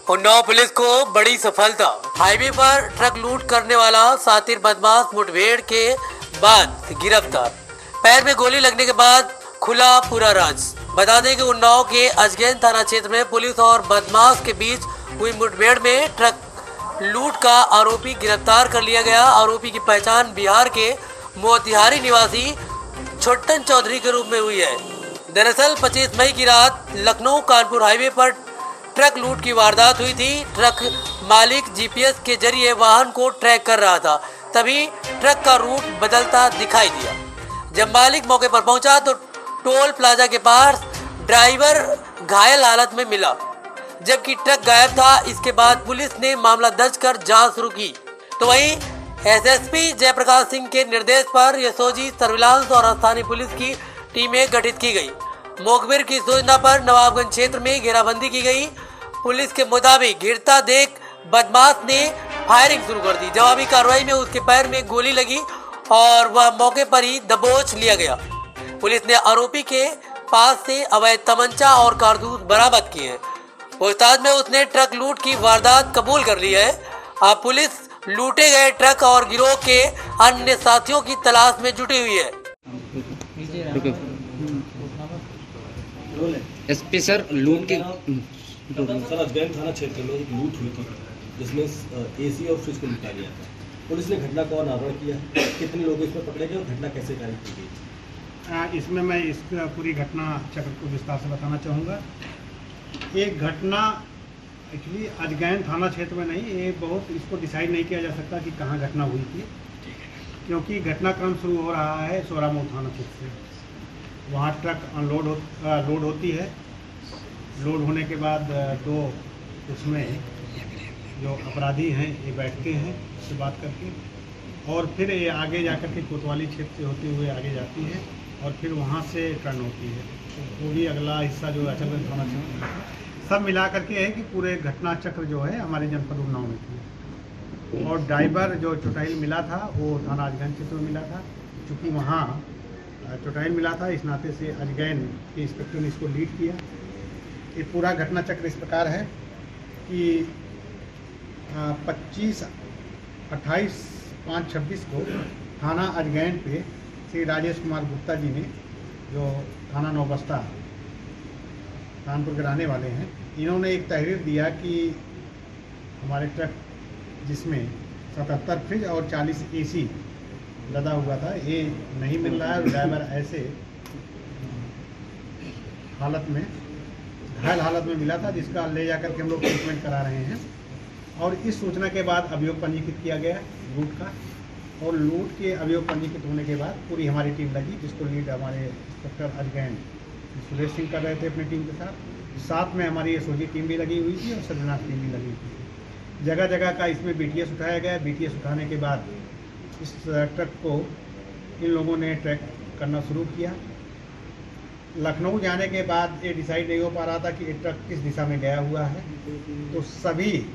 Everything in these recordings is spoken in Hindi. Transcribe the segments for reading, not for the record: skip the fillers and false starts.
उन्नाव पुलिस को बड़ी सफलता। हाईवे पर ट्रक लूट करने वाला शातिर बदमाश मुठभेड़ के बाद गिरफ्तार। पैर में गोली लगने के बाद खुला पूरा राज। बता दें कि उन्नाव के अजगैन थाना क्षेत्र में पुलिस और बदमाश के बीच हुई मुठभेड़ में ट्रक लूट का आरोपी गिरफ्तार कर लिया गया। आरोपी की पहचान बिहार के मोतिहारी निवासी छोटन चौधरी के रूप में हुई है। दरअसल 25 मई की रात लखनऊ कानपुर हाईवे पर ट्रक लूट की वारदात हुई थी। ट्रक मालिक जीपीएस के जरिए वाहन को ट्रैक कर रहा था, तभी ट्रक का रूट बदलता दिखाई दिया। जब मालिक मौके पर पहुंचा तो टोल प्लाजा के पास ड्राइवर घायल हालत में मिला, जबकि ट्रक गायब था। इसके बाद पुलिस ने मामला दर्ज कर जांच शुरू की। तो वहीं एसएसपी जयप्रकाश सिंह के निर्देश पर एसओजी सर्विलांस और स्थानीय पुलिस की टीमें गठित की गई। मुखबिर की सूचना पर नवाबगंज क्षेत्र में घेराबंदी की गई। पुलिस के मुताबिक गिरता देख बदमाश ने फायरिंग शुरू कर दी। जवाबी कार्रवाई में उसके पैर में गोली लगी और वह मौके पर ही दबोच लिया गया। पुलिस ने आरोपी के पास से अवैध तमंचा और कारतूस बरामद किए हैं। पूछताछ में उसने ट्रक लूट की वारदात कबूल कर ली है। अब पुलिस लूटे गए ट्रक और गिरोह के अन्य साथियों की तलाश में जुटी हुई है। एसपी सर, लूट की सर अजगैन थाना क्षेत्र में एक लूट हुई थी जिसमें एसी और फ्रिज को लुटा गया था। पुलिस ने घटना का अनावरण किया। कितने लोग इसमें पकड़े गए और घटना कैसे कार्य की गई? इसमें मैं इस पूरी घटना चक्र को विस्तार से बताना चाहूँगा। एक घटना एक्चुअली अजगैन थाना क्षेत्र में नहीं, ये बहुत इसको डिसाइड नहीं किया जा सकता कि कहाँ घटना हुई थी, क्योंकि घटनाक्रम शुरू हो रहा है सोरामऊ थाना क्षेत्र से। वहाँ ट्रक लोड होती है। लोड होने के बाद दो उसमें जो अपराधी हैं ये बैठते हैं उससे बात करके, और फिर ये आगे जाकर के कोतवाली क्षेत्र से होते हुए आगे जाती है और फिर वहाँ से टर्न होती है। तो पूरी अगला हिस्सा जो अचलगंज थाना क्षेत्र सब मिला करके है कि पूरे घटना चक्र जो है हमारे जनपद उन्नाव में थी। और ड्राइवर जो चोटाइल मिला था वो थाना अजगैन क्षेत्र में मिला था। चूँकि वहाँ चोटाइल मिला था, इस नाते से अजगैन के इंस्पेक्टर ने इसको लीड किया। ये पूरा घटना चक्र इस प्रकार है कि 28/5/26 को थाना अजगैन पे श्री राजेश कुमार गुप्ता जी ने, जो थाना नौबस्ता कानपुर के रहने वाले हैं, इन्होंने एक तहरीर दिया कि हमारे ट्रक जिसमें 77 फ्रिज और 40 एसी लदा हुआ था ये नहीं मिल रहा है। ड्राइवर ऐसे हालत में, घायल हालत में मिला था, जिसका ले जाकर के हम लोग ट्रीटमेंट करा रहे हैं। और इस सूचना के बाद अभियोग पंजीकृत किया गया लूट का, और लूट के अभियोग पंजीकृत होने के बाद पूरी हमारी टीम लगी, जिसको लीड हमारे इंस्पेक्टर अजगैन सुरेश सिंह कर रहे थे अपनी टीम के साथ में हमारी एसओजी टीम भी लगी हुई थी और सर्विलांस टीम भी लगी हुई थी। जगह जगह का इसमें बीटीएस उठाया गया। बीटीएस उठाने के बाद इस ट्रक को इन लोगों ने ट्रैक करना शुरू किया। लखनऊ जाने के बाद ये डिसाइड नहीं हो पा रहा था कि ये ट्रक किस दिशा में गया हुआ है, तो सभी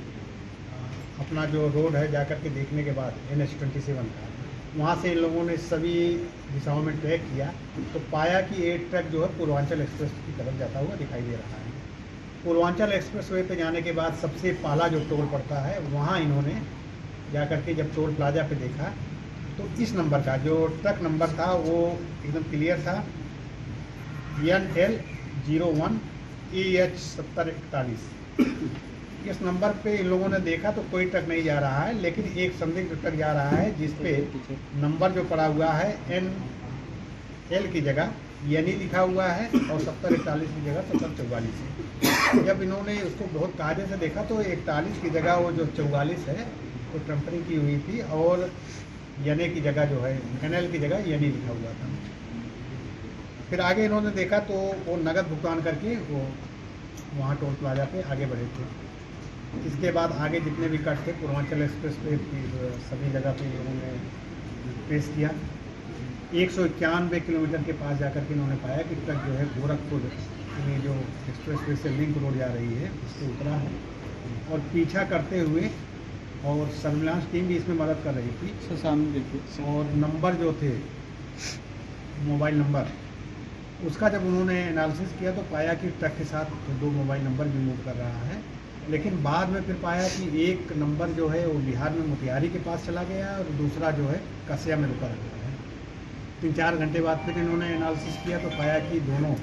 अपना जो रोड है जाकर के देखने के बाद NH-27 का, वहाँ से इन लोगों ने सभी दिशाओं में ट्रैक किया तो पाया कि ये ट्रक जो है पूर्वांचल एक्सप्रेस की तरफ जाता हुआ दिखाई दे रहा है। पूर्वांचल एक्सप्रेस वे पे जाने के बाद सबसे पहला जो टोल पड़ता है वहाँ इन्होंने जाकर के जब टोल प्लाजा पे देखा तो इस नंबर का जो ट्रक नंबर था वो एकदम क्लियर था, NL01 EH 7041। इस नंबर पे इन लोगों ने देखा तो कोई ट्रक नहीं जा रहा है, लेकिन एक संदिग्ध ट्रक जा रहा है जिसपे नंबर जो पड़ा हुआ है NL की जगह यानी लिखा हुआ है और 7041 की जगह 7044 है। जब इन्होंने उसको बहुत कायदे से देखा तो 41 की जगह वो जो 44 है वो टेम्परिंग की हुई थी और यानी की जगह जो है NL की जगह यानी लिखा हुआ था। फिर आगे इन्होंने देखा तो वो नगद भुगतान करके वो वहाँ टोल प्लाजा पे आगे बढ़े थे। इसके बाद आगे जितने भी कट थे पूर्वांचल एक्सप्रेस पे सभी जगह पे इन्होंने पेश किया। 191 किलोमीटर के पास जाकर के इन्होंने पाया कि ट्रक जो है गोरखपुर में जो एक्सप्रेस वे से लिंक रोड जा रही है उससे उतरा है और पीछा करते हुए, और सर्विलांस टीम भी इसमें मदद कर रही थी। सामने देखिए, और नंबर जो थे मोबाइल नंबर उसका जब उन्होंने एनालिसिस किया तो पाया कि ट्रक के साथ 2 मोबाइल नंबर भी मूव कर रहा है लेकिन बाद में फिर पाया कि एक नंबर जो है वो बिहार में मोतिहारी के पास चला गया और दूसरा जो है कसिया में रुका हुआ है। 3-4 घंटे बाद फिर इन्होंने एनालिसिस किया तो पाया कि दोनों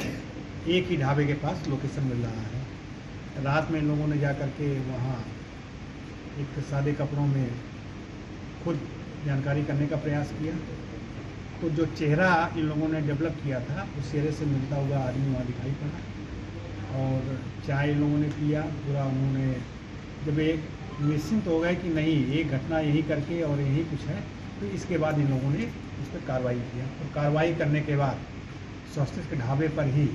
एक ही ढाबे के पास लोकेशन मिल रहा है। रात में इन लोगों ने जा कर के वहाँ एक सादे कपड़ों में खुद जानकारी करने का प्रयास किया, तो जो चेहरा इन लोगों ने डेवलप किया था उस चेहरे से मिलता हुआ आदमी वहाँ दिखाई पड़ा। और चाय इन लोगों ने पिया पूरा। उन्होंने जब एक निश्चिंत हो गए कि नहीं एक घटना यही करके और यही कुछ है, तो इसके बाद इन लोगों ने इस पर कार्रवाई किया। और कार्रवाई करने के बाद स्वास्थ्य के ढाबे पर ही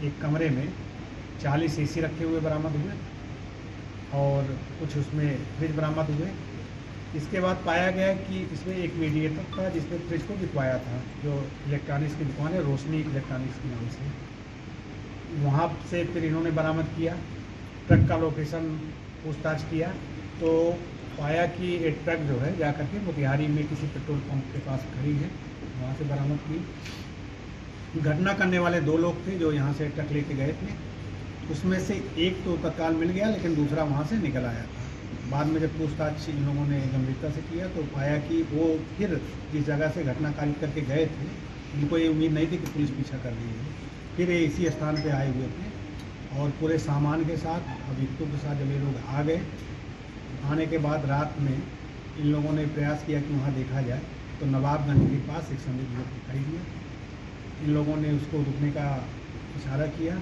एक कमरे में 40 AC रखे हुए बरामद हुए और कुछ उसमें फ्रिज बरामद हुए। इसके बाद पाया गया कि इसमें एक मीडिएटर था जिसने फ्रिज को बिकवाया था, जो इलेक्ट्रॉनिक्स की दुकान है रोशनी इलेक्ट्रॉनिक्स के नाम से। वहाँ से फिर इन्होंने बरामद किया, ट्रक का लोकेशन पूछताछ किया तो पाया कि ये ट्रक जो है जाकर के मोतिहारी में किसी पेट्रोल पंप के पास खड़ी है, वहाँ से बरामद की। घटना करने वाले 2 लोग थे जो यहाँ से ट्रक लेके गए थे, उसमें से एक तो तत्काल मिल गया लेकिन दूसरा वहाँ से निकल आया था। बाद में जब पूछताछ इन लोगों ने गंभीरता से किया तो पाया कि वो फिर जिस जगह से घटना कारित करके गए थे, उनको ये उम्मीद नहीं थी कि पुलिस पीछा कर रही है, फिर ये इसी स्थान पे आए हुए थे और पूरे सामान के साथ अभियुक्तों के साथ जब ये लोग आ गए, आने के बाद रात में इन लोगों ने प्रयास किया कि वहाँ देखा जाए तो नवाबगंज के पास एक संदिग्ध युवक दिखाई दिया। इन लोगों ने उसको रुकने का इशारा किया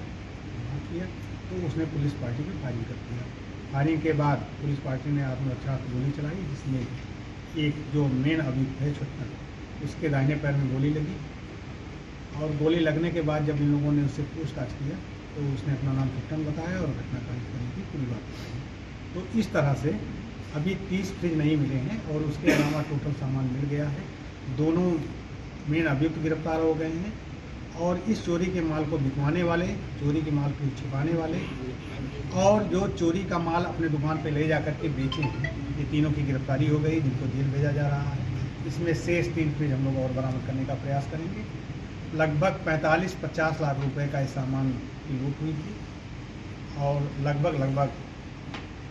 तो उसने पुलिस पार्टी पर फायरिंग कर दिया। फायरिंग के बाद पुलिस पार्टी ने आत्मरक्षा गोली चलाई, जिसमें एक जो मेन अभियुक्त है छुटकर, उसके दाहिने पैर में गोली लगी और गोली लगने के बाद जब इन लोगों ने उससे पूछताछ किया तो उसने अपना नाम कैप्टन बताया और घटना कारित करने की पूरी बात बताई। तो इस तरह से अभी 30 फ्रिज नहीं मिले हैं और उसके अलावा टोटल सामान मिल गया है। दोनों मेन अभियुक्त गिरफ्तार हो गए हैं और इस चोरी के माल को बिकवाने वाले, चोरी के माल को छिपाने वाले और जो चोरी का माल अपने दुकान पे ले जाकर के बेचे हैं, ये तीनों की गिरफ्तारी हो गई, जिनको जेल भेजा जा रहा है। इसमें शेष 3 फ्रिज हम लोग और बरामद करने का प्रयास करेंगे। लगभग 45-50 लाख रुपए का इस सामान की लूट हुई थी और लगभग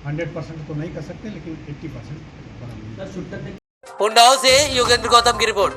100% तो नहीं कर सकते लेकिन 80% बरामद। उन्नाव से योगेंद्र गौतम की रिपोर्ट।